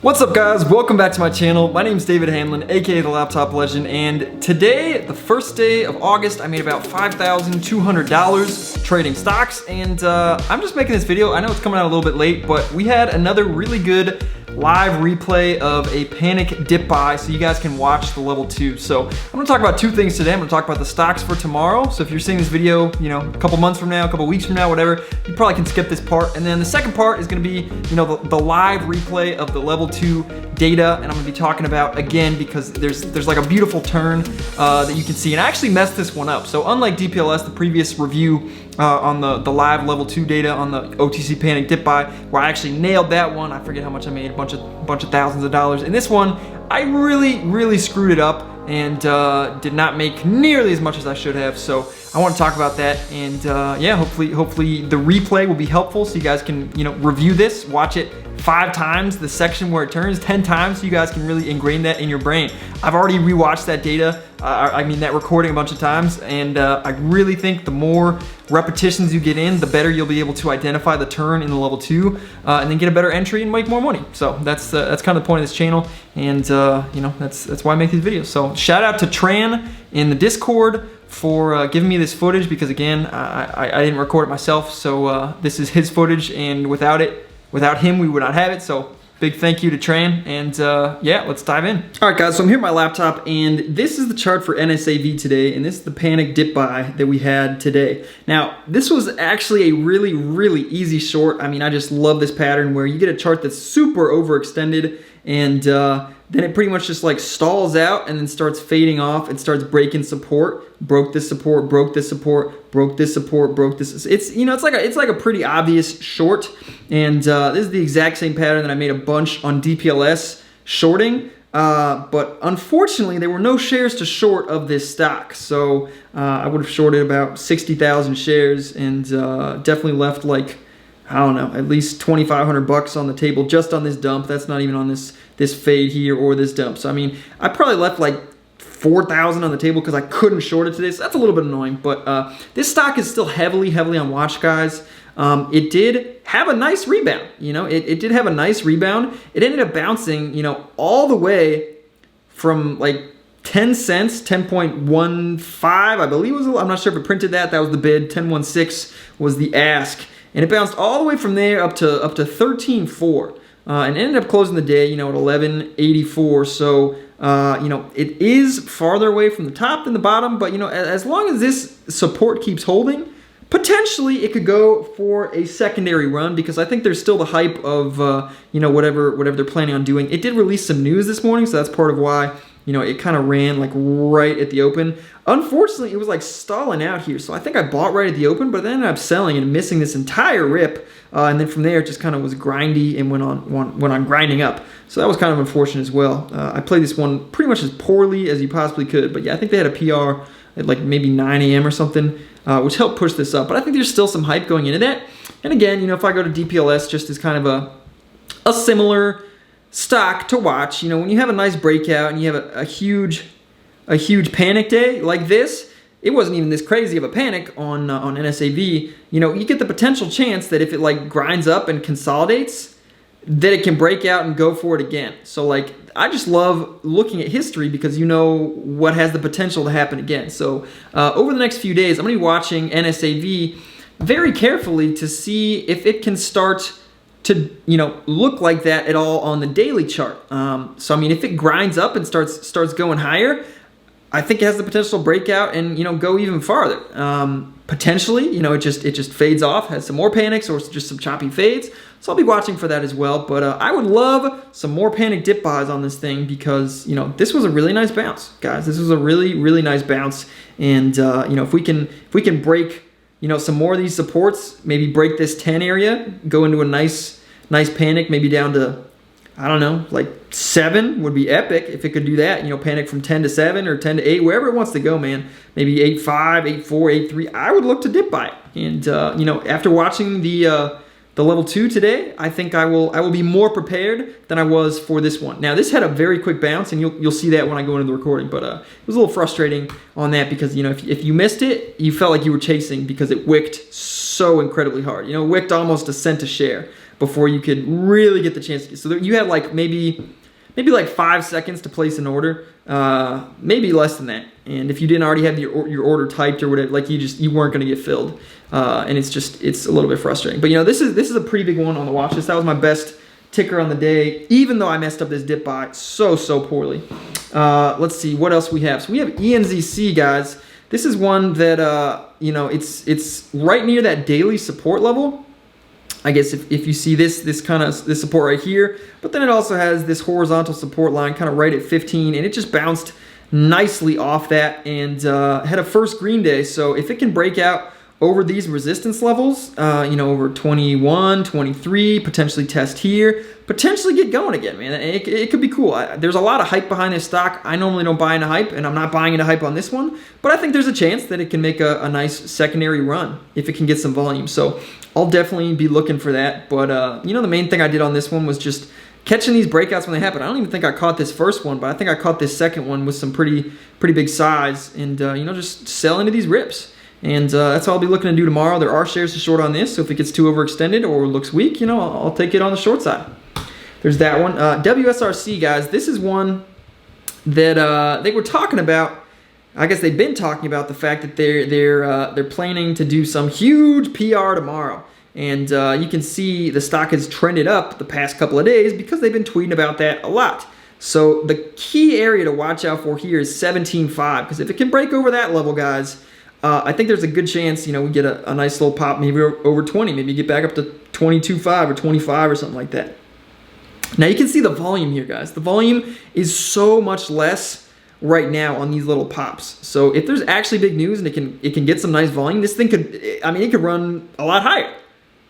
What's up guys, welcome back to my channel. My name is David Hanlon, aka the Laptop Legend, and today, the first day of August, I made about $5,200 trading stocks, and I'm just making this video. I know it's coming out a little bit late, but we had another really good live replay of a panic dip buy so you guys can watch the level 2. So I'm gonna talk about two things today. I'm gonna talk about the stocks for tomorrow. So if you're seeing this video, you know, a couple months from now, a couple weeks from now, whatever, you probably can skip this part. And then the second part is gonna be, you know, the live replay of the level 2 data, and I'm gonna be talking about again because there's like a beautiful turn that you can see. And I actually messed this one up. So unlike DPLS, the previous review on the live level 2 data on the OTC panic dip buy, where I actually nailed that one. I forget how much I made, a bunch of thousands of dollars. In this one, I really screwed it up and did not make nearly as much as I should have. So I want to talk about that, and yeah, hopefully the replay will be helpful so you guys can, you know, review this, watch it 5 times, the section where it turns 10 times, so you guys can really ingrain that in your brain. I've already rewatched that data, I mean that recording a bunch of times, and I really think the more repetitions you get in, the better you'll be able to identify the turn in the level 2, and then get a better entry and make more money. So that's kind of the point of this channel, and you know, that's why I make these videos. So shout out to Tran in the Discord for giving me this footage, because again, I didn't record it myself, so this is his footage, and without him, we would not have it. So big thank you to Tran, and yeah, let's dive in. All right, guys, so I'm here at my laptop, and this is the chart for NSAV today, and this is the panic dip buy that we had today. Now, this was actually a really easy short. I mean, I just love this pattern where you get a chart that's super overextended, and then it pretty much just like stalls out and then starts fading off and starts breaking support. Broke this support, broke this support, broke this support, broke this. It's, you know, it's like a pretty obvious short, and this is the exact same pattern that I made a bunch on DPLS shorting. But unfortunately, there were no shares to short of this stock, so I would have shorted about 60,000 shares, and definitely left like, I don't know, at least 2,500 bucks on the table just on this dump. That's not even on this fade here or this dump. So I mean, I probably left like 4,000 on the table because I couldn't short it today. So that's a little bit annoying, but this stock is still heavily on watch, guys. It did have a nice rebound. You know, it did have a nice rebound. It ended up bouncing, you know, all the way from like 10 cents, 10.15, I believe was. I'm not sure if it printed that. That was the bid. 10.16 was the ask. And it bounced all the way from there up to 13.4, and ended up closing the day, you know, at 11.84. So you know, it is farther away from the top than the bottom, but you know, as long as this support keeps holding, potentially it could go for a secondary run, because I think there's still the hype of you know, whatever they're planning on doing. It did release some news this morning, so that's part of why, you know, it kind of ran like right at the open. Unfortunately, it was like stalling out here, so I think I bought right at the open, but then ended up selling and missing this entire rip, and then from there it just kind of was grindy and went on grinding up. So that was kind of unfortunate as well. I played this one pretty much as poorly as you possibly could, but yeah, I think they had a PR at like maybe 9 a.m. or something, which helped push this up. But I think there's still some hype going into that. And again, you know, if I go to DPLS just as kind of a similar stock to watch, you know, when you have a nice breakout and you have a huge panic day like this, it wasn't even this crazy of a panic on NSAV. You know, you get the potential chance that if it like grinds up and consolidates, that it can break out and go for it again. So like, I just love looking at history because you know what has the potential to happen again. So over the next few days, I'm gonna be watching NSAV very carefully to see if it can start to, you know, look like that at all on the daily chart. So I mean, if it grinds up and starts going higher, I think it has the potential to break out and, you know, go even farther. Potentially, you know, it just fades off, has some more panics or just some choppy fades. So I'll be watching for that as well. But I would love some more panic dip buys on this thing, because, you know, this was a really nice bounce, guys. This was a really nice bounce, and you know, if we can break, you know, some more of these supports, maybe break this 10 area, go into a nice panic, maybe down to, I don't know, like 7 would be epic if it could do that. You know, panic from 10 to 7 or 10 to 8, wherever it wants to go, man. Maybe 8.5, 8.4, 8.3. I would look to dip buy it. And you know, after watching the level 2 today, I think I will be more prepared than I was for this one. Now, this had a very quick bounce, and you'll see that when I go into the recording. But it was a little frustrating on that, because, you know, if you missed it, you felt like you were chasing because it wicked so incredibly hard. You know, it wicked almost a cent a share. before you could really get the chance to get. So you had like maybe like 5 seconds to place an order, maybe less than that. And if you didn't already have your order typed or whatever, like you weren't going to get filled. And it's a little bit frustrating. But you know, this is a pretty big one on the watch list. That was my best ticker on the day, even though I messed up this dip buy so poorly. Let's see what else we have. So we have ENZC, guys. This is one that you know, it's right near that daily support level. I guess if you see this support right here, but then it also has this horizontal support line kind of right at 15, and it just bounced nicely off that and had a first green day. So if it can break out over these resistance levels, you know, over 21, 23, potentially test here, potentially get going again, man. It could be cool. There's a lot of hype behind this stock. I normally don't buy into hype, and I'm not buying into hype on this one, but I think there's a chance that it can make a nice secondary run if it can get some volume. So I'll definitely be looking for that. But, you know, the main thing I did on this one was just catching these breakouts when they happen. I don't even think I caught this first one, but I think I caught this second one with some pretty big size, and, you know, just sell into these rips. And that's what I'll be looking to do tomorrow. There are shares to short on this, so if it gets too overextended or looks weak, you know, I'll take it on the short side. There's that one. WSRC, guys, this is one that they were talking about. I guess they've been talking about the fact that they're planning to do some huge PR tomorrow. And you can see the stock has trended up the past couple of days because they've been tweeting about that a lot. So the key area to watch out for here is 17.5, because if it can break over that level, guys, I think there's a good chance, you know, we get a nice little pop, maybe over 20, maybe get back up to 22.5 or 25 or something like that. Now you can see the volume here, guys. The volume is so much less right now on these little pops. So if there's actually big news and it can get some nice volume, this thing could, I mean, it could run a lot higher.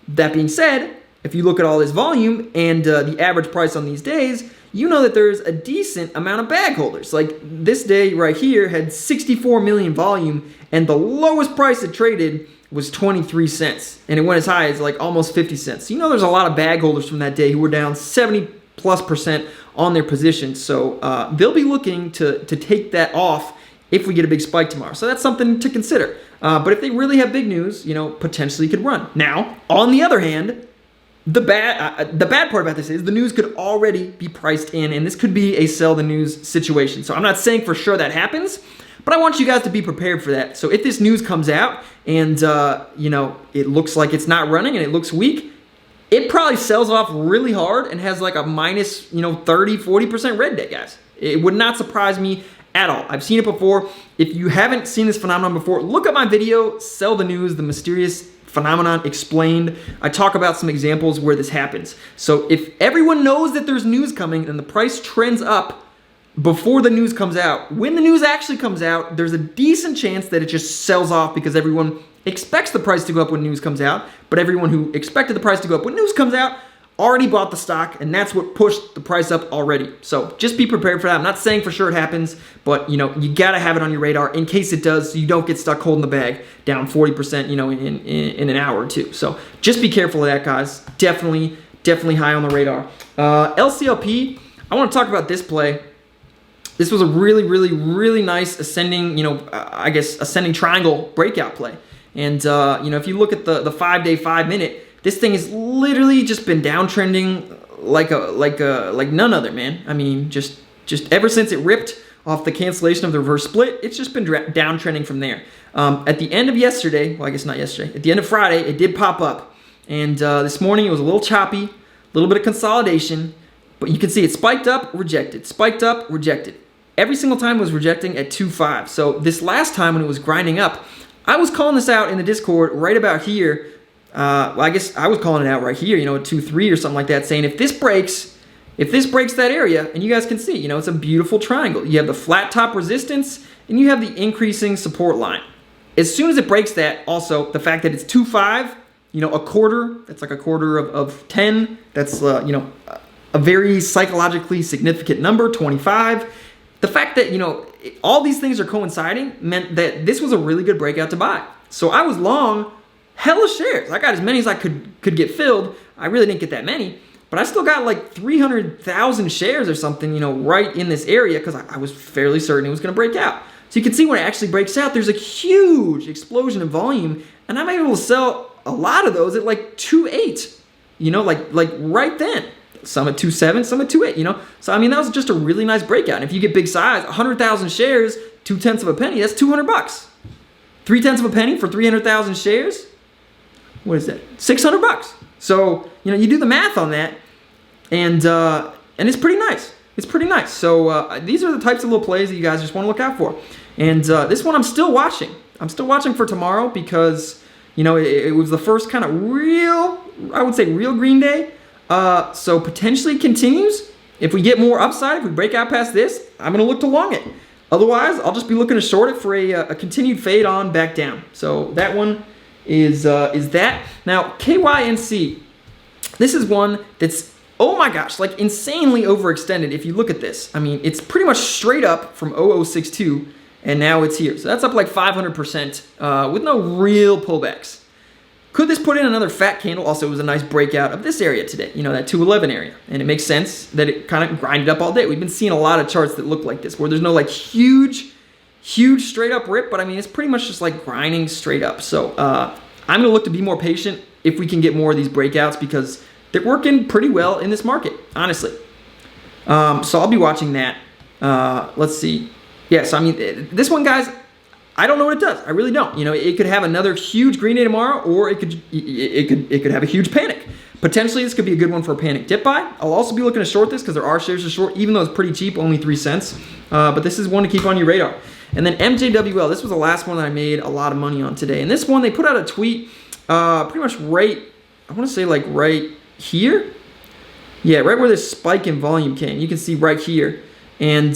That being said, if you look at all this volume and the average price on these days, you know that there's a decent amount of bag holders. Like this day right here had 64 million volume, and the lowest price it traded was 23 cents, and it went as high as like almost 50 cents. You know there's a lot of bag holders from that day who were down 70+% on their positions. So they'll be looking to take that off if we get a big spike tomorrow. So that's something to consider. But if they really have big news, you know, potentially could run. Now, on the other hand, the bad part about this is the news could already be priced in, and this could be a sell the news situation. So I'm not saying for sure that happens, but I want you guys to be prepared for that. So if this news comes out and, you know, it looks like it's not running and it looks weak, it probably sells off really hard and has like a minus, you know, 30, 40% red day, guys. It would not surprise me at all. I've seen it before. If you haven't seen this phenomenon before, look at my video, Sell the News, the Mysterious Phenomenon Explained. I talk about some examples where this happens. So if everyone knows that there's news coming and the price trends up before the news comes out, when the news actually comes out, there's a decent chance that it just sells off because everyone expects the price to go up when news comes out, but everyone who expected the price to go up when news comes out already bought the stock, and that's what pushed the price up already. So just be prepared for that. I'm not saying for sure it happens, but you know, you gotta have it on your radar in case it does, so you don't get stuck holding the bag down 40%, you know, in an hour or two. So just be careful of that, guys. Definitely high on the radar. LCLP, I want to talk about this play. This was a really nice ascending, you know, I guess ascending triangle breakout play. And you know, if you look at the 5-day, 5-minute, this thing has literally just been downtrending like none other, man. I mean, just ever since it ripped off the cancellation of the reverse split, it's just been downtrending from there. At the end of yesterday, well, I guess not yesterday, at the end of Friday, it did pop up. And this morning, it was a little choppy, a little bit of consolidation, but you can see it spiked up, rejected, spiked up, rejected. Every single time it was rejecting at 2.5. So this last time when it was grinding up, I was calling this out in the Discord right about here. Well, I guess I was calling it out right here, you know, at 2.3 or something like that, saying if this breaks that area, and you guys can see, you know, it's a beautiful triangle. You have the flat top resistance, and you have the increasing support line. As soon as it breaks that, also, the fact that it's 2.5, you know, a quarter, that's like a quarter of 10, that's, you know, a very psychologically significant number, 25. The fact that, you know, all these things are coinciding meant that this was a really good breakout to buy. So I was long hella shares. I got as many as I could get filled. I really didn't get that many, but I still got like 300,000 shares or something, you know, right in this area because I was fairly certain it was going to break out. So you can see when it actually breaks out, there's a huge explosion of volume, and I'm able to sell a lot of those at like 2.8. you know, like right then. Some at 2.7, some at 2.8, you know? So, I mean, that was just a really nice breakout. And if you get big size, 100,000 shares, 0.2 of a penny, that's $200. 0.3 of a penny for 300,000 shares? What is that? $600. So, you know, you do the math on that, and it's pretty nice. It's pretty nice. So, these are the types of little plays that you guys just want to look out for. And this one I'm still watching. I'm still watching for tomorrow because, you know, it was the first kind of real, I would say real green day. So potentially continues. If we get more upside, if we break out past this, I'm going to look to long it. Otherwise, I'll just be looking to short it for a continued fade on back down. So that one is that. Now, KYNC, this is one that's, oh my gosh, like insanely overextended if you look at this. I mean, it's pretty much straight up from 0062, and now it's here. So that's up like 500% with no real pullbacks. Could this put in another fat candle? Also, it was a nice breakout of this area today, you know, that 211 area. And it makes sense that it kind of grinded up all day. We've been seeing a lot of charts that look like this, where there's no like huge straight up rip, but I mean, it's pretty much just like grinding straight up. So I'm going to look to be more patient if we can get more of these breakouts because they're working pretty well in this market, honestly. So I'll be watching that. Let's see. Yeah, so I mean, this one, guys, I don't know what it does. I really don't. You know, it could have another huge green day tomorrow, or it could have a huge panic. Potentially, this could be a good one for a panic dip buy. I'll also be looking to short this because there are shares to short, even though it's pretty cheap, only 3 cents. But this is one to keep on your radar. And then MJWL, this was the last one that I made a lot of money on today. And this one, they put out a tweet pretty much right, I want to say like right here. Yeah, right where this spike in volume came. You can see right here. And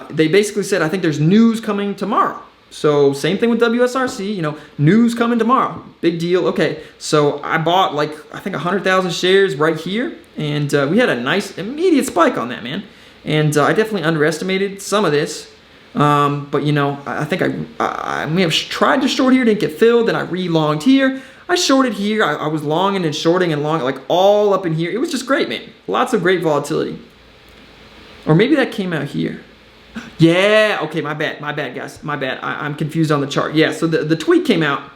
they basically said, I think there's news coming tomorrow. So same thing with WSRC, you know, news coming tomorrow. Big deal. Okay, so I bought like, I think 100,000 shares right here. And we had a nice immediate spike on that, man. And I definitely underestimated some of this. But, you know, I think I may have tried to short here, didn't get filled. Then I re-longed here. I shorted here. I was longing and shorting and long, like all up in here. It was just great, man. Lots of great volatility. Or maybe that came out here. Yeah, okay, my bad, guys. My bad. I'm confused on the chart. Yeah, so the tweet came out.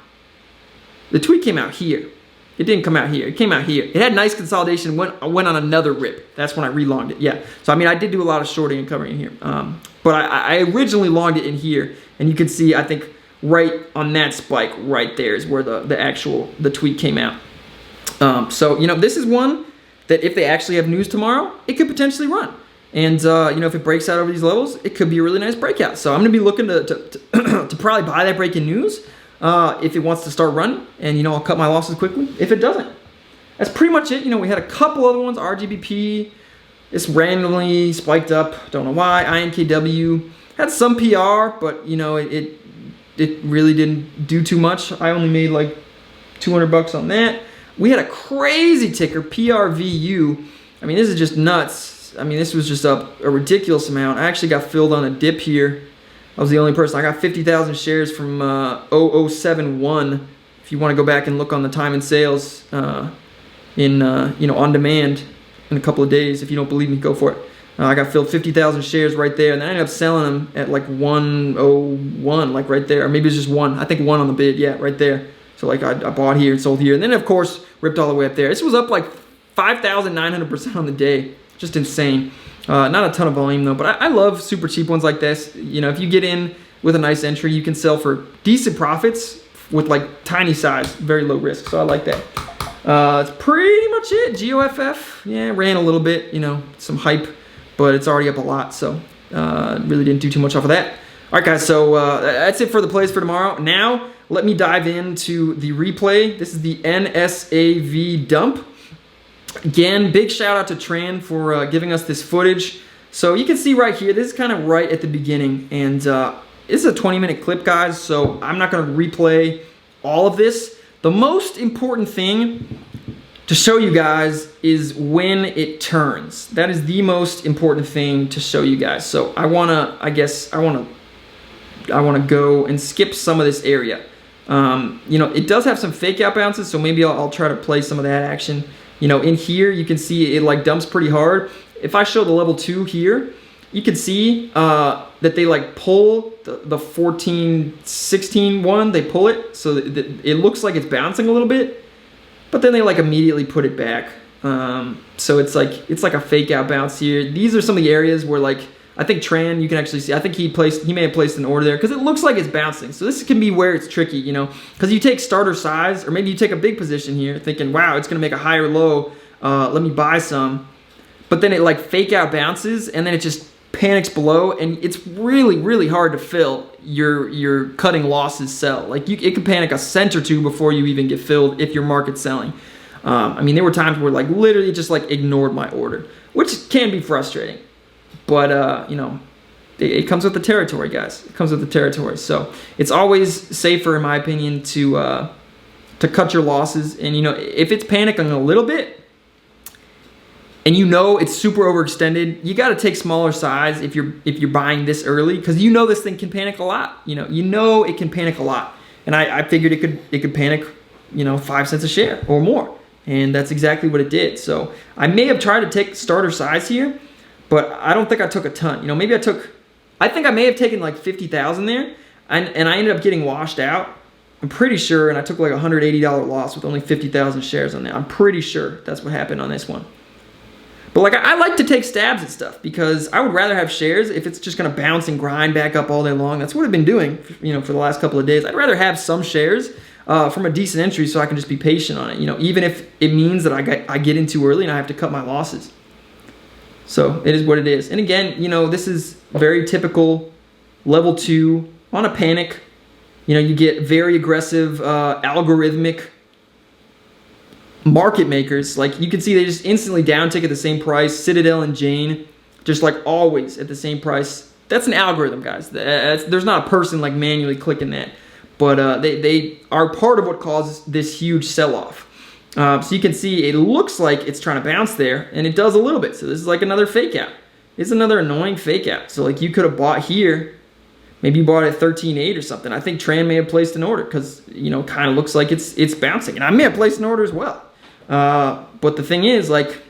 The tweet came out here. It didn't come out here. It came out here. It had nice consolidation, went on another rip. That's when I relonged it. Yeah. So, I mean, I did do a lot of shorting and covering in here. But I originally longed it in here. And you can see, I think, right on that spike right there is where the tweet came out. So, you know, this is one that if they actually have news tomorrow, it could potentially run. And, you know, if it breaks out over these levels, it could be a really nice breakout. So I'm going to be looking to probably buy that breaking news if it wants to start running. And, you know, I'll cut my losses quickly if it doesn't. That's pretty much it. You know, we had a couple other ones. RGBP, it's randomly spiked up. Don't know why. INKW had some PR, but, you know, it really didn't do too much. I only made like $200 on that. We had a crazy ticker, PRVU. I mean, this is just nuts. I mean, this was just up a ridiculous amount. I actually got filled on a dip here. I was the only person. I got 50,000 shares from 0071. If you want to go back and look on the time and sales you know, on demand in a couple of days. If you don't believe me, go for it. I got filled 50,000 shares right there, and then I ended up selling them at like 101, like right there. Or maybe it's just one. I think one on the bid. Yeah, right there. So like I bought here and sold here, and then of course ripped all the way up there. This was up like 5,900% on the day. Just insane. Not a ton of volume though, but I love super cheap ones like this. You know, if you get in with a nice entry, you can sell for decent profits with like tiny size, very low risk. So I like that. That's pretty much it. GOFF, yeah, ran a little bit, you know, some hype, but it's already up a lot. So really didn't do too much off of that. All right, guys, so that's it for the plays for tomorrow. Now, let me dive into the replay. This is the NSAV dump. Again, big shout out to Tran for giving us this footage. So you can see right here, this is kind of right at the beginning. And this is a 20-minute clip, guys, so I'm not going to replay all of this. The most important thing to show you guys is when it turns. That is the most important thing to show you guys. So I want to go and skip some of this area. You know, it does have some fake out bounces, so maybe I'll try to play some of that action. You know, in here, you can see it like dumps pretty hard. If I show the level 2 here, you can see that they like pull the 14, 16 one, they pull it. So it looks like it's bouncing a little bit, but then they like immediately put it back. So it's like a fake out bounce here. These are some of the areas where like I think Tran, you can actually see, I think he may have placed an order there because it looks like it's bouncing. So this can be where it's tricky, you know, because you take starter size, or maybe you take a big position here thinking, wow, it's going to make a higher low. Let me buy some. But then it like fake out bounces and then it just panics below, and it's really, really hard to fill your cutting losses sell. Like it could panic a cent or two before you even get filled if your market's selling. I mean, there were times where like literally just like ignored my order, which can be frustrating. But, you know, it comes with the territory, guys. It comes with the territory. So it's always safer, in my opinion, to cut your losses. And, you know, if it's panicking a little bit and you know it's super overextended, you got to take smaller size if you're buying this early, because you know this thing can panic a lot. You know it can panic a lot. And I figured it could panic, you know, 5 cents a share or more. And that's exactly what it did. So I may have tried to take starter size here, but I don't think I took a ton. You know, maybe I think I may have taken like 50,000 there, and I ended up getting washed out. I'm pretty sure, and I took like a $180 loss with only 50,000 shares on there. I'm pretty sure that's what happened on this one. But like I like to take stabs at stuff because I would rather have shares if it's just gonna bounce and grind back up all day long. That's what I've been doing, you know, for the last couple of days. I'd rather have some shares from a decent entry so I can just be patient on it. You know, even if it means that I get in too early and I have to cut my losses. So it is what it is. And again, you know, this is very typical level 2 on a panic. You know, you get very aggressive algorithmic market makers. Like you can see they just instantly downtick at the same price. Citadel and Jane, just like always at the same price. That's an algorithm, guys. There's not a person like manually clicking that. But they are part of what causes this huge sell-off. So you can see it looks like it's trying to bounce there, and it does a little bit. So this is like another fake out. It's another annoying fake out. So like you could have bought here. Maybe you bought it at 13.8 or something. I think Tran may have placed an order because, you know, kind of looks like it's bouncing. And I may have placed an order as well. But the thing is, like,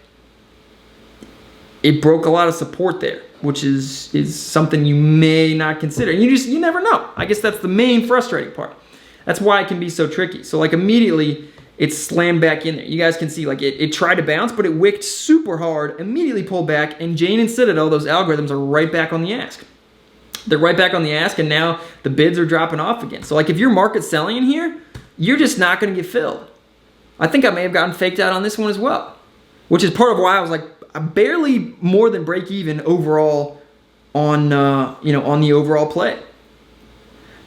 it broke a lot of support there, which is something you may not consider. And you never know. I guess that's the main frustrating part. That's why it can be so tricky. So like immediately it slammed back in there. You guys can see like it tried to bounce, but it wicked super hard, immediately pulled back, and Jane and Citadel, those algorithms, are right back on the ask. They're right back on the ask, and now the bids are dropping off again. So like if your market's selling in here, you're just not gonna get filled. I think I may have gotten faked out on this one as well, which is part of why I was like, I'm barely more than break even overall on you know, on the overall play.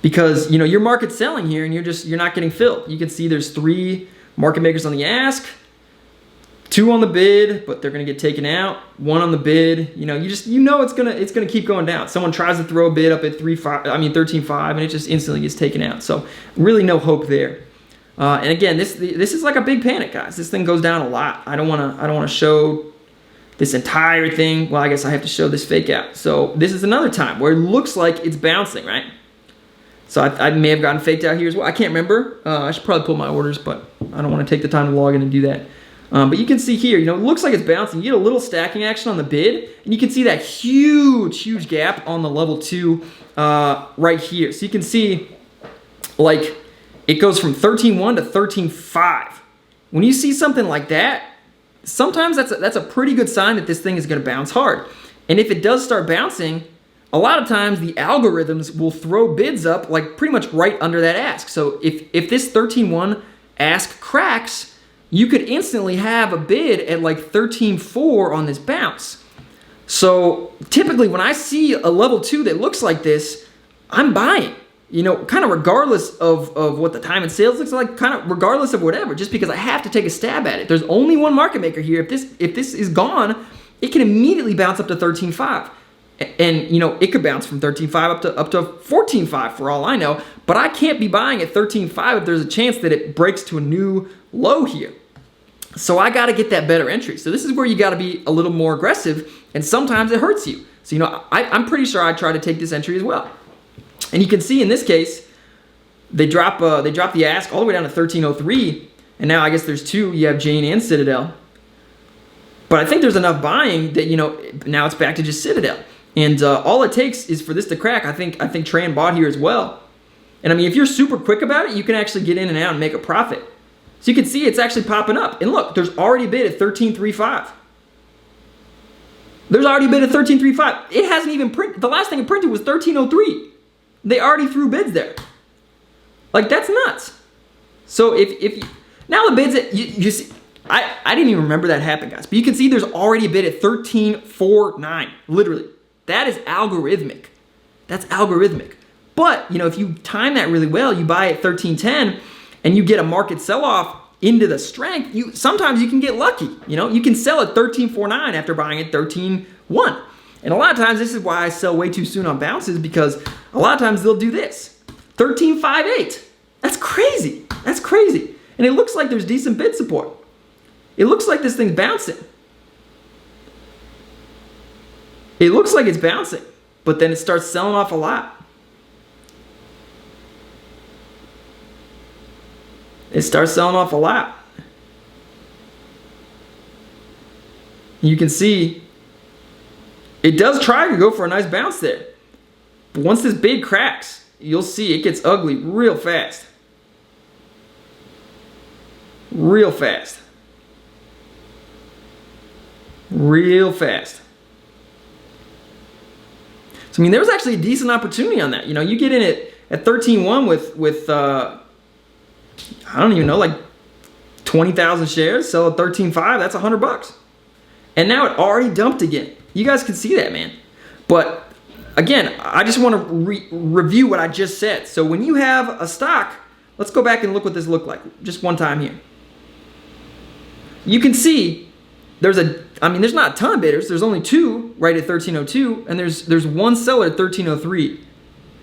Because, you know, your market's selling here and you're not getting filled. You can see there's 3 market makers on the ask, 2 on the bid, but they're gonna get taken out, 1 on the bid. You know, you know it's gonna keep going down. Someone tries to throw a bid up at 13.5, and it just instantly gets taken out. So really no hope there. And again, this is like a big panic, guys. This thing goes down a lot. I don't wanna show this entire thing. Well, I guess I have to show this fake out. So this is another time where it looks like it's bouncing, right? So I may have gotten faked out here as well. I can't remember. I should probably pull my orders, but I don't want to take the time to log in and do that. But you can see here, you know, it looks like it's bouncing. You get a little stacking action on the bid, and you can see that huge gap on the level 2 right here. So you can see, like, it goes from 13.1 to 13.5. When you see something like that, sometimes that's a pretty good sign that this thing is going to bounce hard. And if it does start bouncing, a lot of times the algorithms will throw bids up like pretty much right under that ask. So if this 13.1 ask cracks, you could instantly have a bid at like 13.4 on this bounce. So typically when I see a level 2 that looks like this, I'm buying. You know, kind of regardless of what the time and sales looks like, kind of regardless of whatever, just because I have to take a stab at it. There's only one market maker here. If this is gone, it can immediately bounce up to 13.5. And, you know, it could bounce from 13.5 up to 14.5 for all I know. But I can't be buying at 13.5 if there's a chance that it breaks to a new low here. So I got to get that better entry. So this is where you got to be a little more aggressive. And sometimes it hurts you. So, you know, I'm pretty sure I try to take this entry as well. And you can see in this case, they drop the ask all the way down to 13.03. And now I guess there's 2. You have Jane and Citadel. But I think there's enough buying that, you know, now it's back to just Citadel. And all it takes is for this to crack. I think Tran bought here as well. And I mean, if you're super quick about it, you can actually get in and out and make a profit. So you can see it's actually popping up. And look, there's already a bid at 13.35. There's already a bid at 13.35. It hasn't even printed. The last thing it printed was 13.03. They already threw bids there. Like, that's nuts. So if now the bids at, you see, I didn't even remember that happened, guys. But you can see there's already a bid at 13.49. Literally. That is algorithmic. That's algorithmic. But, you know, if you time that really well, you buy at 13.10 and you get a market sell-off into the strength, sometimes you can get lucky. You know, you can sell at 13.49 after buying at 13.1. And a lot of times this is why I sell way too soon on bounces, because a lot of times they'll do this. 13.58. That's crazy. That's crazy. And it looks like there's decent bid support. It looks like this thing's bouncing. It looks like it's bouncing, but then it starts selling off a lot. It starts selling off a lot. You can see it does try to go for a nice bounce there. But once this bid cracks, you'll see it gets ugly real fast. Real fast. Real fast. So, I mean, there was actually a decent opportunity on that. You know, you get in at 13.1 with I don't even know, like 20,000 shares, sell at 13.5, that's $100. And now it already dumped again. You guys can see that, man. But again, I just want to review what I just said. So when you have a stock, let's go back and look what this looked like just one time here. You can see there's not a ton of bidders. There's only two right at 13.02, and there's one seller at 13.03.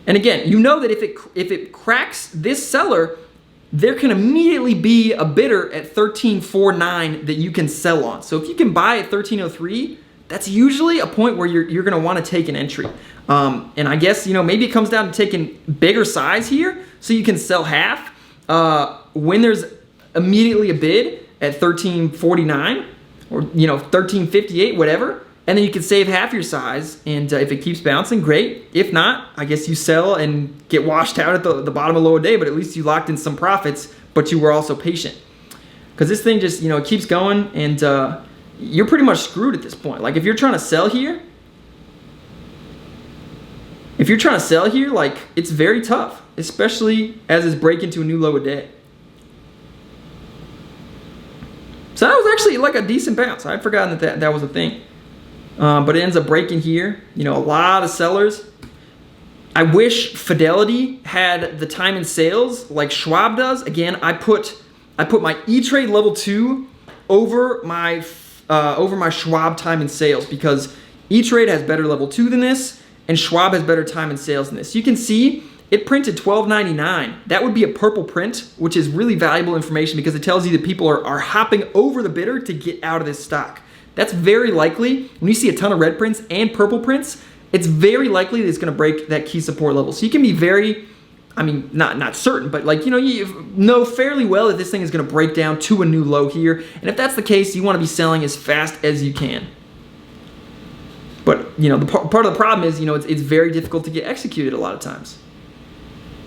And again, you know that if it cracks this seller, there can immediately be a bidder at 13.49 that you can sell on. So if you can buy at 13.03, that's usually a point where you're going to want to take an entry. And I guess, you know, maybe it comes down to taking bigger size here so you can sell half when there's immediately a bid at 13.49 or, you know, 13.58, whatever. And then you can save half your size, and if it keeps bouncing, great. If not, I guess you sell and get washed out at the bottom of the lower day, but at least you locked in some profits, but you were also patient. Because this thing just, you know, it keeps going, and you're pretty much screwed at this point. Like, if you're trying to sell here, like, it's very tough, especially as it's breaking to a new low a day. So that was actually like a decent bounce. I'd forgotten that was a thing. But it ends up breaking here. You know, a lot of sellers. I wish Fidelity had the time and sales like Schwab does. Again, I put my E-Trade level 2 over my Schwab time and sales, because E-Trade has better level 2 than this, and Schwab has better time and sales than this. You can see it printed $12.99. That would be a purple print, which is really valuable information because it tells you that people are hopping over the bidder to get out of this stock. That's very likely. When you see a ton of red prints and purple prints, it's very likely that it's going to break that key support level. So you can be very, I mean, not certain, but like, you know fairly well that this thing is going to break down to a new low here. And if that's the case, you want to be selling as fast as you can. But, you know, the part of the problem is, you know, it's very difficult to get executed a lot of times.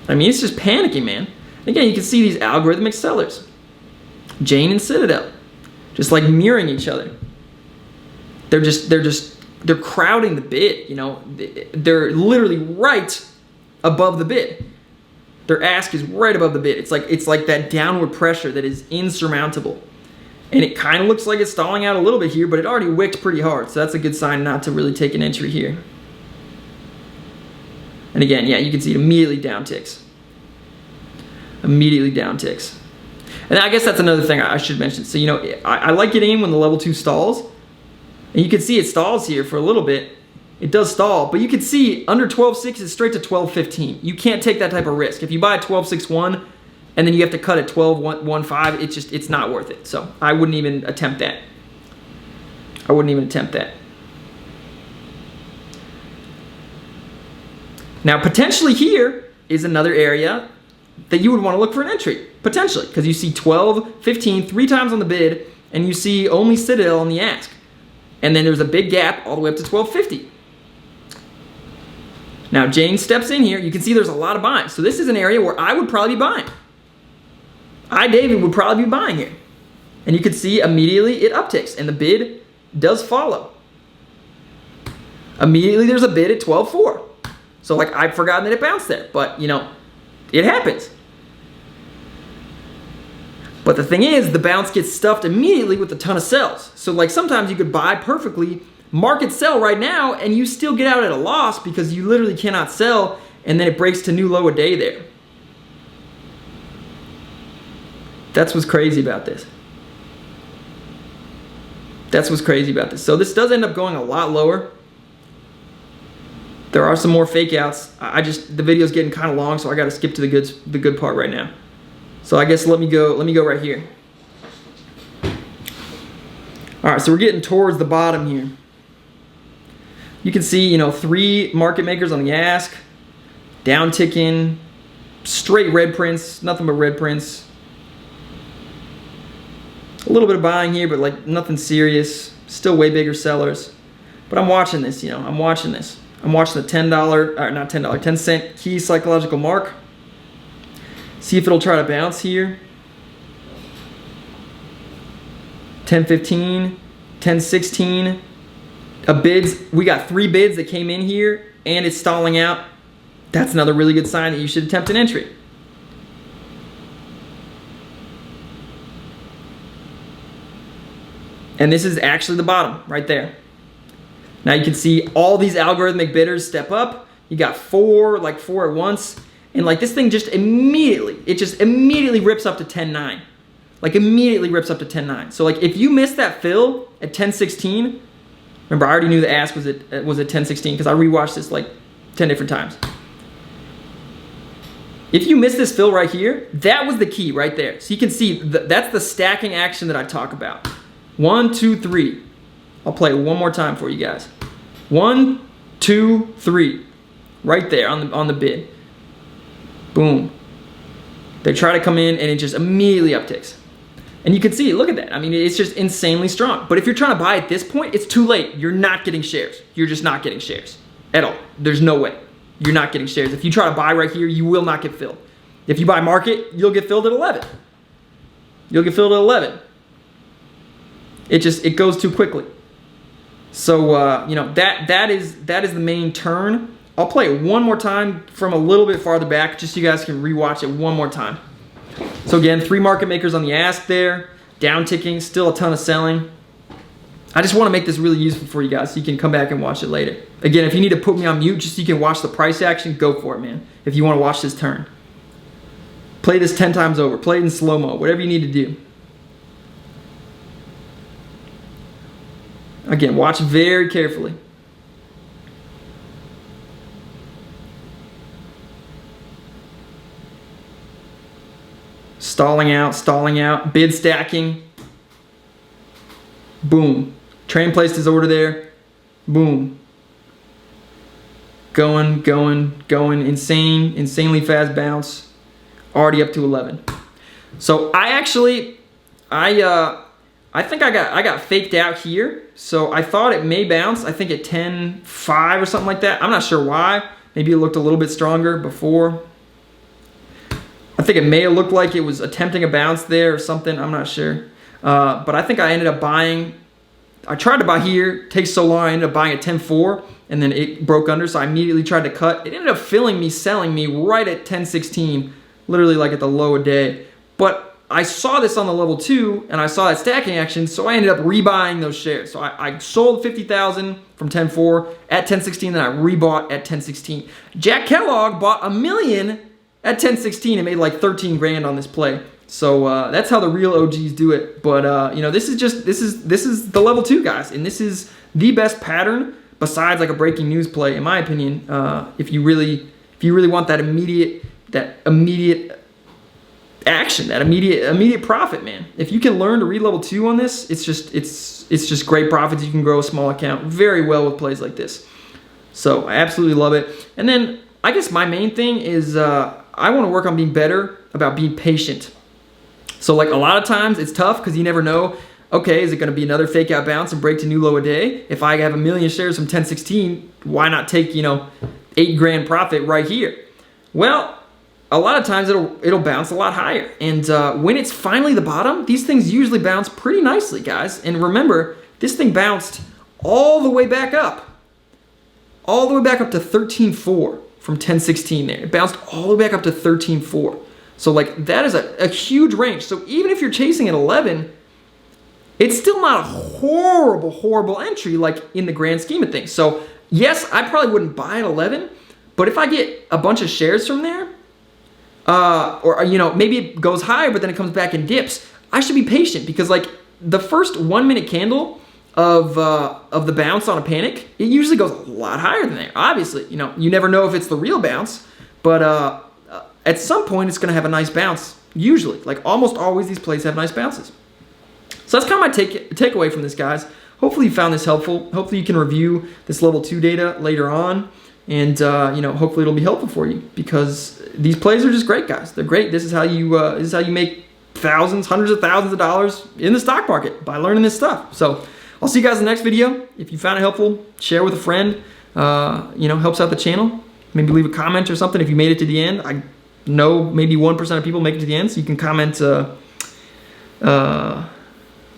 I mean, it's just panicking, man. Again, you can see these algorithmic sellers, Jane and Citadel, just like mirroring each other. They're crowding the bid, you know. They're literally right above the bid. Their ask is right above the bid. It's like that downward pressure that is insurmountable. And it kind of looks like it's stalling out a little bit here, but it already wicked pretty hard. So that's a good sign not to really take an entry here. And again, yeah, you can see it immediately down ticks. Immediately down ticks. And I guess that's another thing I should mention. So, you know, I like getting in when the level 2 stalls. And you can see it stalls here for a little bit. It does stall, but you can see under 12.6 is straight to 12.15. You can't take that type of risk. If you buy a 12.61 and then you have to cut at 12.15, it's not worth it. So I wouldn't even attempt that. I wouldn't even attempt that. Now, potentially here is another area that you would want to look for an entry, potentially, because you see 12.15 3 times on the bid, and you see only Citadel on the ask. And then there's a big gap all the way up to 12.50. Now, Jane steps in here. You can see there's a lot of buying. So this is an area where I would probably be buying. David, would probably be buying here. And you could see immediately it upticks, and the bid does follow. Immediately there's a bid at 12.4. So like, I've forgotten that it bounced there, but you know, it happens. But the thing is, the bounce gets stuffed immediately with a ton of sells. So like, sometimes you could buy perfectly, market sell right now, and you still get out at a loss because you literally cannot sell, and then it breaks to new low a day there. That's what's crazy about this. That's what's crazy about this. So this does end up going a lot lower. There are some more fake outs. The video's getting kind of long, so I got to skip to the good part right now. So I guess let me go right here. All right, so we're getting towards the bottom here. You can see, you know, 3 market makers on the ask, down ticking, straight red prints, nothing but red prints. A little bit of buying here, but like nothing serious. Still way bigger sellers. But I'm watching this, you know, I'm watching this. I'm watching the $10, or not $10, 10-cent key psychological mark. See if it'll try to bounce here. 10.15, 10.16. We got 3 bids that came in here, and it's stalling out. That's another really good sign that you should attempt an entry. And this is actually the bottom right there. Now you can see all these algorithmic bidders step up. You got 4 at once. And like, this thing just immediately rips up to 10.9. Like, immediately rips up to 10.9. So like, if you missed that fill at 10.16, remember, I already knew the ask was at 10.16 because I rewatched this like 10 different times. If you miss this fill right here, that was the key right there. So you can see that's the stacking action that I talk about. 1, 2, 3. I'll play it one more time for you guys. 1, 2, 3. Right there on the bid. Boom. They try to come in and it just immediately upticks. And you can see, look at that. I mean, it's just insanely strong. But if you're trying to buy at this point, it's too late. You're not getting shares. You're just not getting shares at all. There's no way. You're not getting shares. If you try to buy right here, you will not get filled. If you buy market, you'll get filled at 11. You'll get filled at 11. It goes too quickly. So you know, that is the main turn. I'll play it one more time from a little bit farther back, just so you guys can rewatch it one more time. So again, 3 market makers on the ask there, down ticking, still a ton of selling. I just want to make this really useful for you guys so you can come back and watch it later. Again, if you need to put me on mute just so you can watch the price action, go for it, man. If you want to watch this turn. Play this 10 times over. Play it in slow-mo, whatever you need to do. Again, watch very carefully. Stalling out, bid stacking. Boom. Train placed his order there. Boom. Going. Insanely fast bounce. Already up to 11. So I think I got faked out here. So I thought it may bounce. I think at 10.5 or something like that. I'm not sure why. Maybe it looked a little bit stronger before. I think it may have looked like it was attempting a bounce there or something. I'm not sure. But I think I ended up buying. I tried to buy here. It takes so long. I ended up buying at 10.4 and then it broke under. So I immediately tried to cut. It ended up selling me right at 10.16, literally like at the low a day. But I saw this on the level 2 and I saw that stacking action. So I ended up rebuying those shares. So I sold 50,000 from 10.4 at 10.16. Then I rebought at 10.16. Jack Kellogg bought $1 million at 10.16 and made like 13 grand on this play. So that's how the real OGs do it. But you know, this is the level 2 guys, and this is the best pattern besides like a breaking news play, in my opinion. If you really want that immediate action, that immediate profit, man. If you can learn to read level 2 on this, it's just great profits. You can grow a small account very well with plays like this. So I absolutely love it. And then I guess my main thing is I want to work on being better about being patient. So like a lot of times it's tough because you never know, okay, is it going to be another fake out bounce and break to new low a day? If I have 1 million shares from 10.16, why not take, you know, 8 grand profit right here? Well, a lot of times it'll bounce a lot higher. And when it's finally the bottom, these things usually bounce pretty nicely, guys. And remember, this thing bounced all the way back up. All the way back up to 13.4 from 10.16 there. It bounced all the way back up to 13.4. So like that is a huge range. So even if you're chasing at 11, it's still not a horrible entry like in the grand scheme of things. So yes, I probably wouldn't buy at 11, but if I get a bunch of shares from there, or you know, maybe it goes higher, but then it comes back and dips, I should be patient because like the first 1 minute candle of the bounce on a panic, it usually goes a lot higher than there. Obviously, you know, you never know if it's the real bounce, but at some point it's gonna have a nice bounce. Usually, like almost always, these plays have nice bounces. So that's kind of my takeaway from this, guys. Hopefully you found this helpful. Hopefully you can review this level 2 data later on, and you know, hopefully it'll be helpful for you because these plays are just great, guys. They're great. This is how you make thousands, hundreds of thousands of dollars in the stock market by learning this stuff. So I'll see you guys in the next video. If you found it helpful, share with a friend. You know, helps out the channel. Maybe leave a comment or something if you made it to the end. I know maybe 1% of people make it to the end, so you can comment.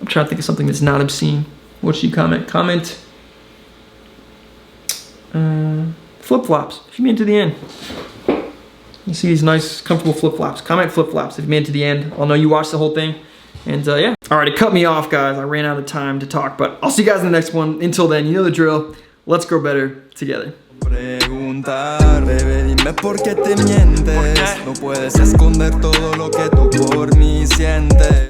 I'm trying to think of something that's not obscene. What should you comment? Comment flip-flops if you made it to the end. You see these nice, comfortable flip-flops. Comment flip-flops if you made it to the end. I'll know you watched the whole thing. And yeah. All right, it cut me off, guys. I ran out of time to talk, but I'll see you guys in the next one. Until then, you know the drill. Let's grow better together. Preguntar, bebé, dime por qué te mientes. No puedes esconder todo lo que tú por mí sientes.